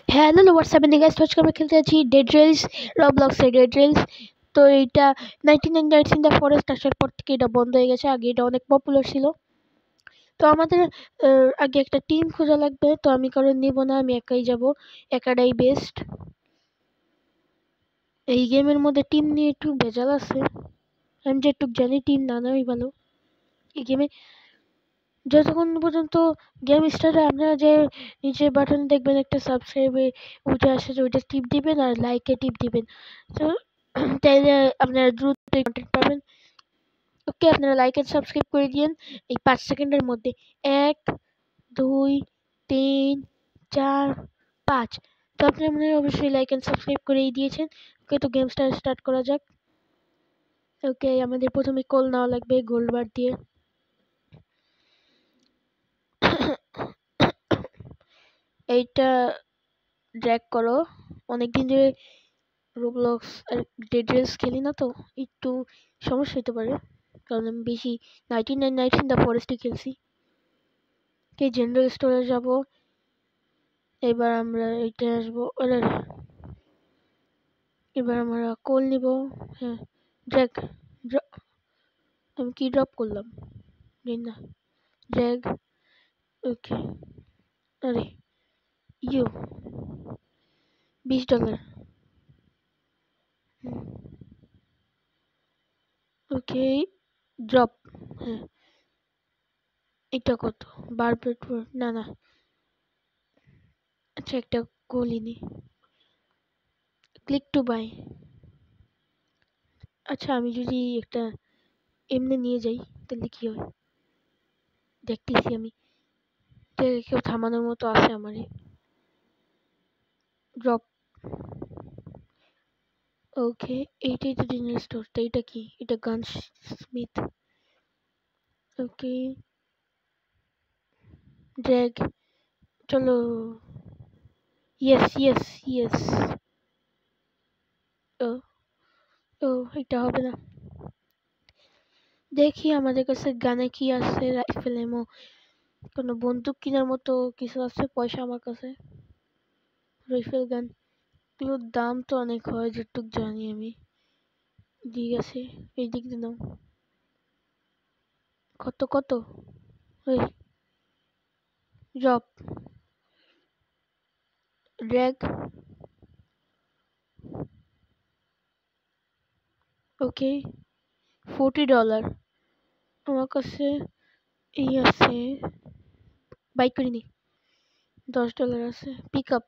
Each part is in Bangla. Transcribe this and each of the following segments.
হ্যালো হোয়াটসঅ্যাপ এন্ড গাইস, আজকে আমরা খেলতে যাচ্ছি ডেড রেলস, রবলক্সের ডেড রেলস। তো এইটা 1999 ইন দ্য ফরেস্ট আসার পর থেকে এটা বন্ধ হয়ে গেছে। আগে এটা অনেক পপুলার ছিল। তো আমাদের আগে একটা টিম খোঁজা লাগবে। তো আমি কারণ নেব না, আমি একাই যাব, একাটাই বেস্ট। এই গেমের মধ্যে টিম নিয়ে একটু ভেজাল আছে। আমি যেটুক জানি টিম না নেওয়াই ভালো এই গেমে। যতক্ষণ পর্যন্ত গেম স্টার্ট হয় আপনারা যে নিচে বাটন দেখবেন একটা সাবস্ক্রাইবে উঠে আসে, যে ওইটা টিপ দিবেন আর লাইকে টিপ দিবেন। তো তাইলে আপনারা দ্রুত কন্টেন্ট পাবেন। ওকে, আপনারা লাইক এন্ড সাবস্ক্রাইব করে দিন এই 5 সেকেন্ডের মধ্যে। 1, 2, 3, 4, 5। তো আপনারা মনে হয় অবশ্যই লাইক এন্ড সাবস্ক্রাইব করেই দিয়েছেন। ওকে, তো গেমটা স্টার্ট করা যাক। ওকে, আমাদের প্রথমে কল নেওয়া লাগবে গোল্ড বার দিয়ে। এইটা ড্র্যাগ করো। অনেকদিন ধরে রোবলক্স আর ডেড রেস খেলি না, তো একটু সমস্যা হতে পারে, কারণ আমি বেশি 99 নাইটস ইন দ্য ফরেস্টে খেলছি। কে জেনারেল স্টোরে যাব। এবার আমরা এইটা আসবো। আরে এবার আমরা কোল নিব। হ্যাঁ, ড্র্যাগ। আমি কি ড্রপ করলাম না? ড্র্যাগ। ওকে। আরে ইউ $20। Okay, drop. হ্যাঁ, এটা কত? বারবেট না না। আচ্ছা, একটা কোলই নি। Click to buy. আচ্ছা, আমি যদি একটা এমনি নিয়ে যাই তাহলে কি হয়? দেখতেছি আমি। কেউ থামানোর মতো আছে আমারে? ড্রপ। ওকে, এইটাই তো জেনারেল স্টোর। তো এটা কি? এটা গান স্মিথ। Okay, drag. চলো। Yes yes yes. ও ও, এটা হবে না। দেখি আমাদের কাছে গানে কি আছে, রাইফেল এমো, কোনো বন্দুক কেনার মতো কিছু আছে পয়সা আমার কাছে? রাইফেল গান এগুলোর দাম তো অনেক হয় যেটুক জানি আমি। ঠিক আছে, এই দিক দিয়ে নাও। কত কত? ওই ড্রপ। ড্র্যাগ। ওকে, $40 আমার কাছে। এই আছে, বাইক করে নি। $10 আছে। Pick up.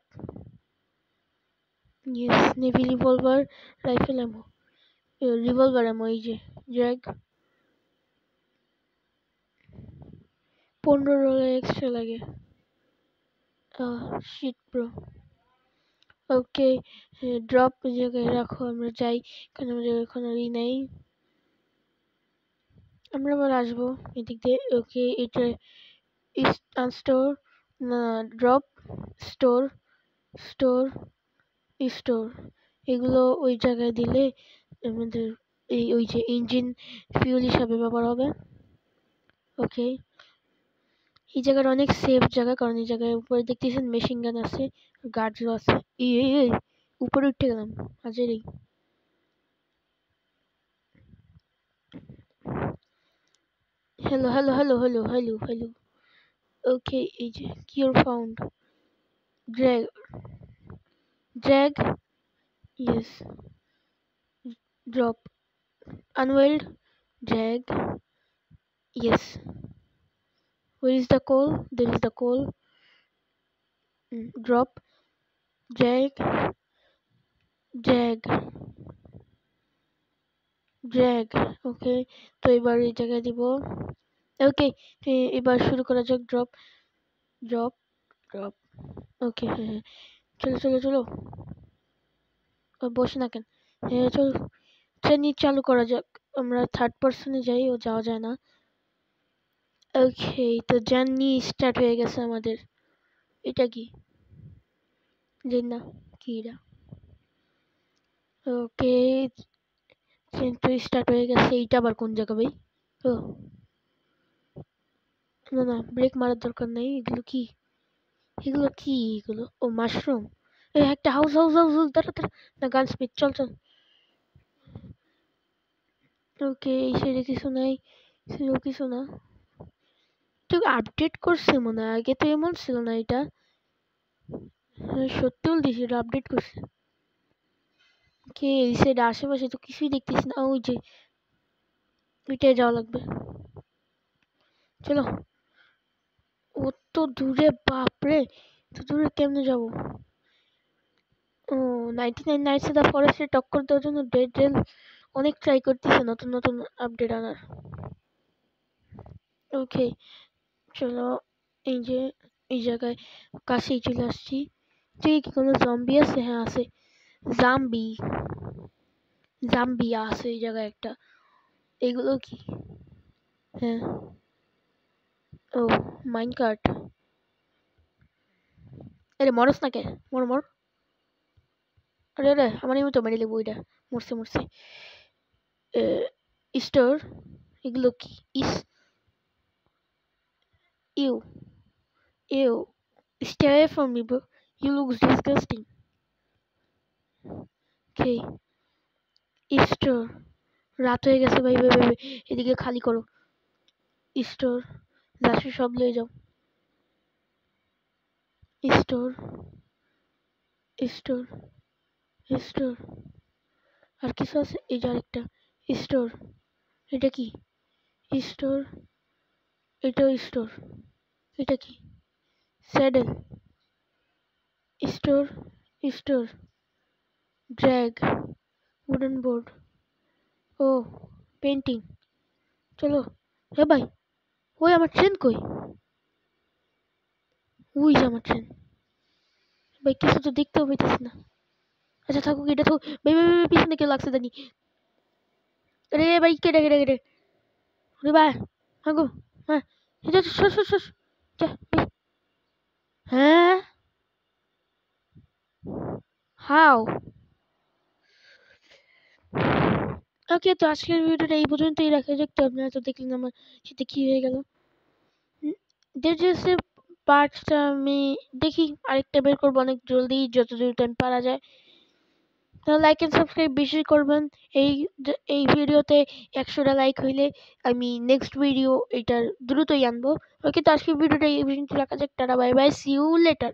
Yes, navy revolver, rifle ammo, revolver ammo. এই যে ড্র্যাগ। $15 এক্সট্রা লাগে। Shit bro. ওকে, ড্রপ জায়গায় রাখো, আমরা যাই, কারণ আমাদের কোনো ই নেই। আমরা আবার আসবো এদিক দিয়ে। ওকে, এটা স্টোর না, ড্রপ, স্টোর, স্টোর, স্টোর। এগুলো ওই জায়গায় দিলে আমাদের এই ওই যে ইঞ্জিন ফিউল হিসাবে ব্যবহার হবে। ওকে, এই জায়গাটা অনেক সেফ জায়গা, কারণ এই জায়গায় উপরে দেখতেছেন মেশিন গান আছে, গার্ডও আছে। এই উপরে উঠে গেলাম হাজারি। Hello hello hello hello hello hello. Okay, এই যে cure found. Drag. Drag. Yes. Drop. Unweld. Drag. Yes. Where is the coal? There is the coal. Drop. Drag. Drag. Drag. ওকে, তো এবার এই জায়গায় দিব। ওকে, এবার শুরু করা যাক। Drop, drop, drop. ওকে, হ্যাঁ হ্যাঁ, চলো চলো চলো। বসে না কেন? হ্যাঁ চলো, ট্রেনিং চালু করা যাক। আমরা থার্ড পার্সনে যাই, ও যাওয়া যায় না। ওকে, তো জার্নি স্টার্ট হয়ে গেছে আমাদের। এটা কি? জানি না কি এটা। ওকে, ট্রেন স্টার্ট হয়ে গেছে। এইটা আবার কোন জায়গা ভাই? ও না না, ব্রেক মারার দরকার নেই। এগুলো কি? এগুলো কি? এগুলো ও মাশরুম। একটা হাউস হাউস হাউস হাউস দাঁড়া দাঁড়া না গান স্পিড চল চল ওকে এই সাইডে কিছু নাই ছিল কিছু না ঠিক আপডেট করছে মনে হয় আগে তো এমন ছিল না এটা সত্যি বলতেছি এটা আপডেট করছে কে এই সাইডে আশেপাশে তো কিছুই দেখতেছি না ওই যে ওইটাই যাওয়া লাগবে চলো অত দূরে বাপরে এত দূরে কেমনে যাবো ও 99 নাইটস দ্য ফরেস্টে টক্কর দেওয়ার জন্য ডেড রেল অনেক ট্রাই করতেছে নতুন নতুন আপডেট আনার ওকে চলো এই যে এই জায়গায় কাছেই চলে আসছি তুই কি কোনো জম্বি আছে হ্যাঁ আছে জাম্বি জাম্বি আছে এই জায়গায় একটা এগুলো কি হ্যাঁ ও মাইনকার্ট আরে মরস না কে মর মর আরে আরে আমার এই তো মেরে লেবো এটা মরছে মরছে স্টোর এগুলো কি ইস ew ew stay away from me bro you look disgusting okay store রাত হয়ে গেছে ভাই ভাই ভাই এদিকে খালি করো স্টোর যাচ্ছে সব লয়ে যাও স্টোর স্টোর স্টোর আর কিছু আছে এই যে আরেকটা স্টোর এটা কি স্টোর এটাও স্টোর এটা কি saddle store store drag wooden board ও পেন্টিং চলো হে ভাই ওই আমার ট্রেন কই ওই যে আমার ট্রেন ভাই কিছু তো দেখতেও পাইতেছি না আচ্ছা থাকুক এটা তো ভাই ভাই ভাই পিছনে কেউ লাগছে জানি আরে ভাই কেটে কেটে কেটে আরে ভাই হ্যাঁ গো হ্যাঁ এটা সর সর সর যা ভাই হ্যাঁ হাউ ওকে তো আজকের ভিডিওটা এই পর্যন্তই রাখা যাক তো আপনারা তো দেখলেন আমার সাথে কি হয়ে গেল যে পার্টটা আমি দেখি আরেকটা বের করবো অনেক জলদি যতদূর টাইম পারা যায় তাহলে লাইক এন্ড সাবস্ক্রাইব বেশি করবেন এই এই ভিডিওতে 100টা লাইক হইলে আমি নেক্সট ভিডিও এটার দ্রুতই আনবো ওকে তো আজকের ভিডিওটা এই পর্যন্ত রাখা যাক tata bye bye see you letter